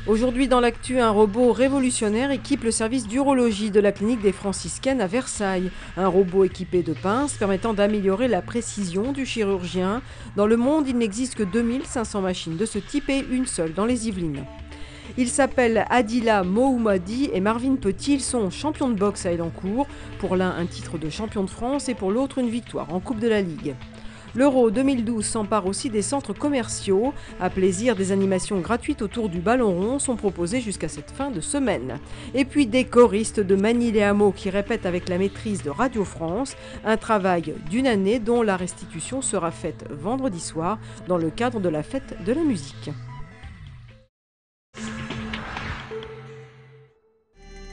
Aujourd'hui dans l'actu, un robot révolutionnaire équipe le service d'urologie de la clinique des franciscaines à Versailles. Un robot équipé de pinces permettant d'améliorer la précision du chirurgien. Dans le monde, il n'existe que 2500 machines de ce type et une seule dans les Yvelines. Ils s'appellent Adila Mohoumadi et Marvin Petit. Ils sont champions de boxe à Elancourt. Pour l'un, un titre de champion de France et pour l'autre, une victoire en Coupe de la Ligue. L'Euro 2012 s'empare aussi des centres commerciaux. À Plaisir, des animations gratuites autour du ballon rond sont proposées jusqu'à cette fin de semaine. Et puis des choristes de Manille-les-Hameaux qui répètent avec la maîtrise de Radio France. Un travail d'une année dont la restitution sera faite vendredi soir dans le cadre de la fête de la musique.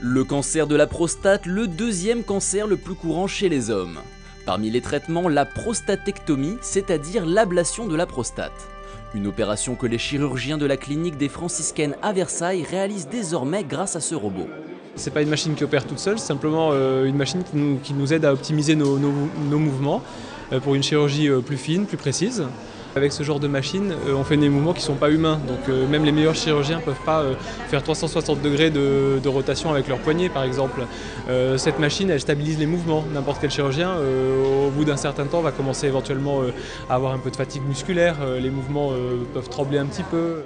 Le cancer de la prostate, le deuxième cancer le plus courant chez les hommes. Parmi les traitements, la prostatectomie, c'est-à-dire l'ablation de la prostate. Une opération que les chirurgiens de la clinique des franciscaines à Versailles réalisent désormais grâce à ce robot. C'est pas une machine qui opère toute seule, c'est simplement une machine qui nous aide à optimiser nos mouvements pour une chirurgie plus fine, plus précise. Avec ce genre de machine, on fait des mouvements qui ne sont pas humains, donc même les meilleurs chirurgiens ne peuvent pas faire 360 degrés de rotation avec leur poignet par exemple. Cette machine, elle stabilise les mouvements. N'importe quel chirurgien, au bout d'un certain temps, va commencer éventuellement à avoir un peu de fatigue musculaire, les mouvements peuvent trembler un petit peu.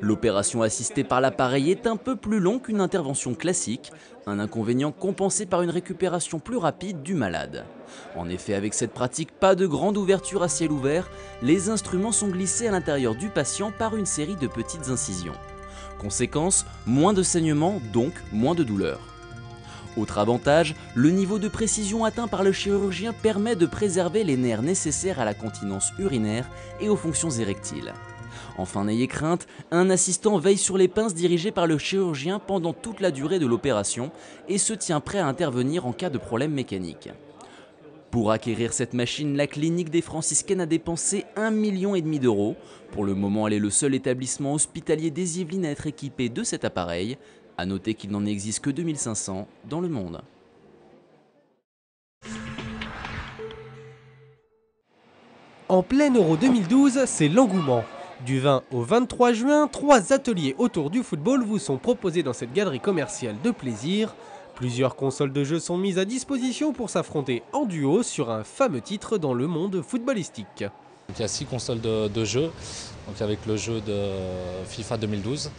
L'opération assistée par l'appareil est un peu plus longue qu'une intervention classique, un inconvénient compensé par une récupération plus rapide du malade. En effet, avec cette pratique, pas de grande ouverture à ciel ouvert, les instruments sont glissés à l'intérieur du patient par une série de petites incisions. Conséquence, moins de saignement, donc moins de douleur. Autre avantage, le niveau de précision atteint par le chirurgien permet de préserver les nerfs nécessaires à la continence urinaire et aux fonctions érectiles. Enfin, n'ayez crainte, un assistant veille sur les pinces dirigées par le chirurgien pendant toute la durée de l'opération et se tient prêt à intervenir en cas de problème mécanique. Pour acquérir cette machine, la clinique des franciscaines a dépensé 1,5 million d'euros. Pour le moment, elle est le seul établissement hospitalier des Yvelines à être équipé de cet appareil. À noter qu'il n'en existe que 2500 dans le monde. En plein Euro 2012, c'est l'engouement. Du 20 au 23 juin, 3 ateliers autour du football vous sont proposés dans cette galerie commerciale de Plaisir. Plusieurs consoles de jeux sont mises à disposition pour s'affronter en duo sur un fameux titre dans le monde footballistique. Il y a 6 consoles de jeux, donc avec le jeu de FIFA 2012.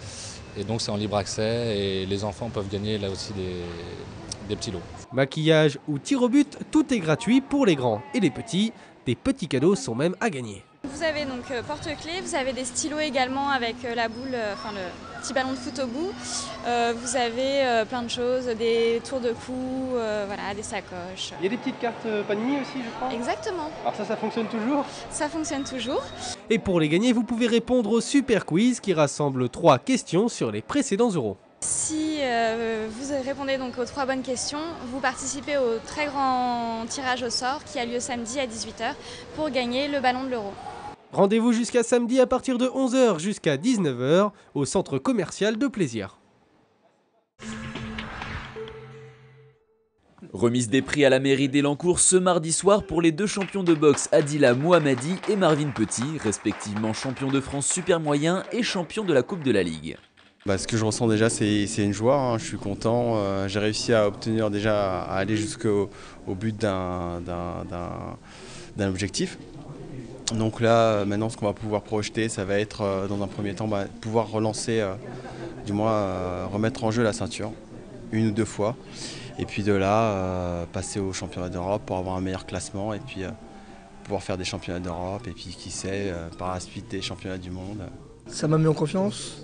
Et donc c'est en libre accès et les enfants peuvent gagner là aussi des petits lots. Maquillage ou tir au but, tout est gratuit pour les grands et les petits. Des petits cadeaux sont même à gagner. Vous avez donc porte-clés, vous avez des stylos également avec la boule, enfin le petit ballon de foot au bout. Vous avez plein de choses, des tours de cou, voilà, des sacoches. Il y a des petites cartes Panini aussi, je crois. Exactement. Alors ça fonctionne toujours? Ça fonctionne toujours. Et pour les gagner, vous pouvez répondre au super quiz qui rassemble 3 questions sur les précédents euros. Si vous répondez donc aux 3 bonnes questions, vous participez au très grand tirage au sort qui a lieu samedi à 18 h pour gagner le ballon de l'Euro. Rendez-vous jusqu'à samedi à partir de 11 h jusqu'à 19 h au centre commercial de Plaisir. Remise des prix à la mairie d'Elancourt ce mardi soir pour les 2 champions de boxe Adila Mohoumadi et Marvin Petit, respectivement champions de France super moyen et champions de la Coupe de la Ligue. Ce que je ressens déjà, c'est une joie, hein. Je suis content, j'ai réussi à obtenir déjà, à aller jusqu'au but d'un objectif. Donc là, maintenant, ce qu'on va pouvoir projeter, ça va être, dans un premier temps, pouvoir relancer, du moins remettre en jeu la ceinture, 1 ou 2 fois. Et puis de là, passer au championnat d'Europe pour avoir un meilleur classement et puis pouvoir faire des championnats d'Europe et puis qui sait, par la suite des championnats du monde. Ça m'a mis en confiance.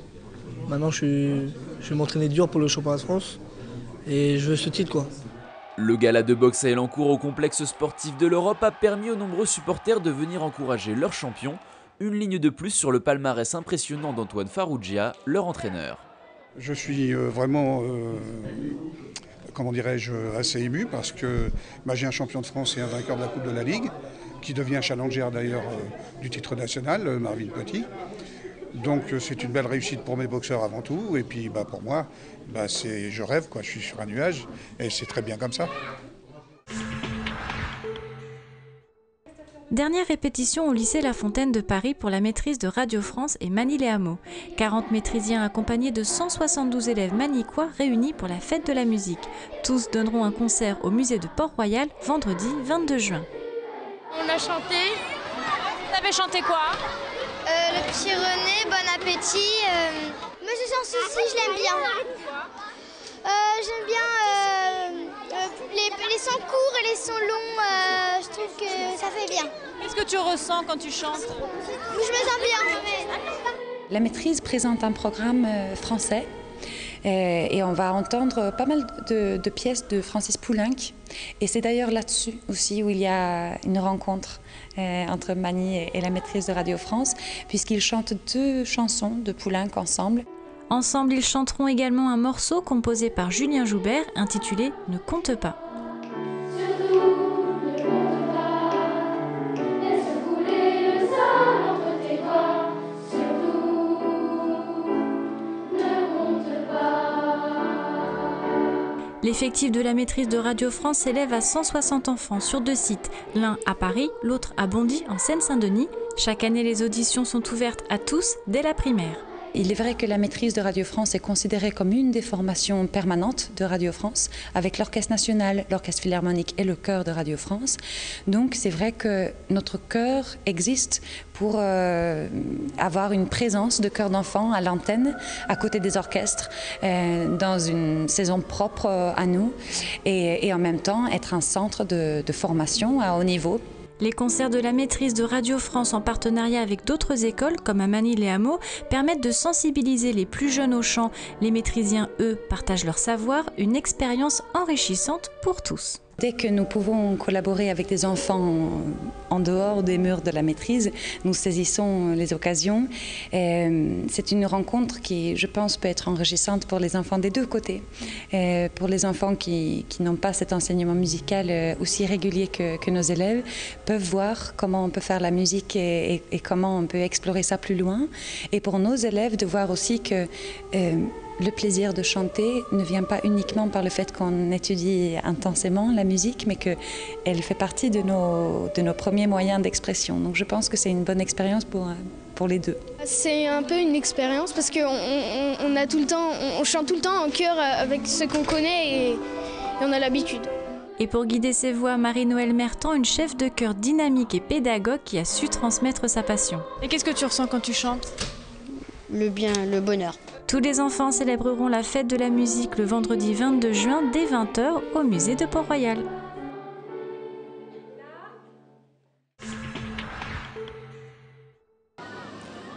Maintenant, je vais m'entraîner dur pour le championnat de France et je veux ce titre, quoi. Le gala de boxe à Elancourt au complexe sportif de l'Europe a permis aux nombreux supporters de venir encourager leur champion. Une ligne de plus sur le palmarès impressionnant d'Antoine Farrugia, leur entraîneur. Je suis vraiment, comment dirais-je, assez ému parce que j'ai un champion de France et un vainqueur de la Coupe de la Ligue, qui devient challenger d'ailleurs du titre national, Marvin Petit. Donc c'est une belle réussite pour mes boxeurs avant tout, et puis pour moi, je rêve, quoi. Je suis sur un nuage, et c'est très bien comme ça. Dernière répétition au lycée La Fontaine de Paris pour la maîtrise de Radio France et Manie les hameaux. 40 maîtrisiens accompagnés de 172 élèves manicois réunis pour la fête de la musique. Tous donneront un concert au musée de Port-Royal vendredi 22 juin. On a chanté. Vous avez chanté quoi? Le petit René, bon appétit. Monsieur sans souci, je l'aime bien. J'aime bien les sons courts et les sons longs. Je trouve que ça fait bien. Qu'est-ce que tu ressens quand tu chantes? Je me sens bien. La maîtrise présente un programme français. Et on va entendre pas mal de pièces de Francis Poulenc. Et c'est d'ailleurs là-dessus aussi où il y a une rencontre entre Manie et la maîtrise de Radio France, puisqu'ils chantent 2 chansons de Poulenc ensemble. Ensemble, ils chanteront également un morceau composé par Julien Joubert intitulé « Ne compte pas ». L'effectif de la maîtrise de Radio France s'élève à 160 enfants sur 2 sites, l'un à Paris, l'autre à Bondy en Seine-Saint-Denis. Chaque année, les auditions sont ouvertes à tous dès la primaire. Il est vrai que la maîtrise de Radio France est considérée comme une des formations permanentes de Radio France, avec l'Orchestre national, l'Orchestre philharmonique et le chœur de Radio France. Donc c'est vrai que notre chœur existe pour avoir une présence de chœur d'enfants à l'antenne, à côté des orchestres, dans une saison propre à nous, et en même temps être un centre de formation à haut niveau. Les concerts de la maîtrise de Radio France en partenariat avec d'autres écoles, comme à Manie les hameaux, permettent de sensibiliser les plus jeunes au chant. Les maîtrisiens, eux, partagent leur savoir, une expérience enrichissante pour tous. Dès que nous pouvons collaborer avec des enfants en dehors des murs de la maîtrise, nous saisissons les occasions. C'est une rencontre qui, je pense, peut être enrichissante pour les enfants des 2 côtés. Pour les enfants qui n'ont pas cet enseignement musical aussi régulier que nos élèves, peuvent voir comment on peut faire la musique et comment on peut explorer ça plus loin. Et pour nos élèves, de voir aussi que le plaisir de chanter ne vient pas uniquement par le fait qu'on étudie intensément la musique, mais qu'elle fait partie de nos premiers moyens d'expression. Donc je pense que c'est une bonne expérience pour les 2. C'est un peu une expérience parce qu'on on chante tout le temps en chœur avec ce qu'on connaît et on a l'habitude. Et pour guider ses voix, Marie-Noëlle Mertan, une chef de chœur dynamique et pédagogue qui a su transmettre sa passion. Et qu'est-ce que tu ressens quand tu chantes? Le bien, le bonheur. Tous les enfants célébreront la fête de la musique le vendredi 22 juin dès 20h au musée de Port-Royal.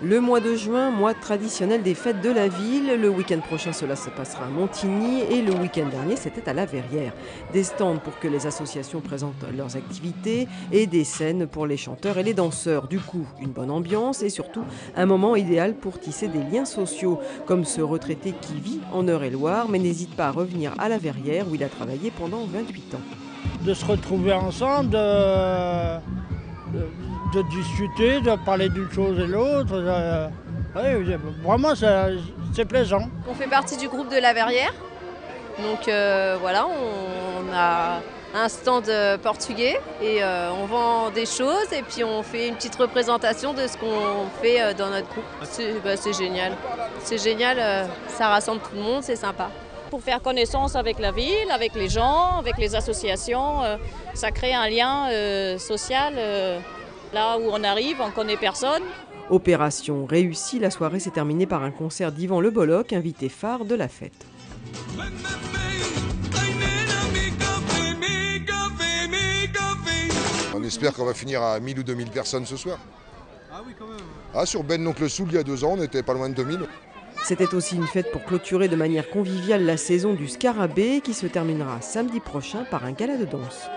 Le mois de juin, mois traditionnel des fêtes de la ville. Le week-end prochain, cela se passera à Montigny et le week-end dernier, c'était à La Verrière. Des stands pour que les associations présentent leurs activités et des scènes pour les chanteurs et les danseurs. Du coup, une bonne ambiance et surtout un moment idéal pour tisser des liens sociaux, comme ce retraité qui vit en Eure-et-Loire mais n'hésite pas à revenir à La Verrière où il a travaillé pendant 28 ans. De se retrouver ensemble, de discuter, de parler d'une chose et l'autre. Vraiment, c'est plaisant. On fait partie du groupe de La Verrière. Donc voilà, on a un stand portugais et on vend des choses et puis on fait une petite représentation de ce qu'on fait dans notre groupe. C'est génial. C'est génial, ça rassemble tout le monde, c'est sympa. Pour faire connaissance avec la ville, avec les gens, avec les associations, ça crée un lien social. Là où on arrive, on ne connaît personne. Opération réussie, la soirée s'est terminée par un concert d'Yvan Le Bolloc, invité phare de la fête. On espère qu'on va finir à 1000 ou 2000 personnes ce soir. Ah oui, quand même. Ah, sur Ben Oncle Soul, il y a 2 ans, on était pas loin de 2000. C'était aussi une fête pour clôturer de manière conviviale la saison du Scarabée qui se terminera samedi prochain par un gala de danse.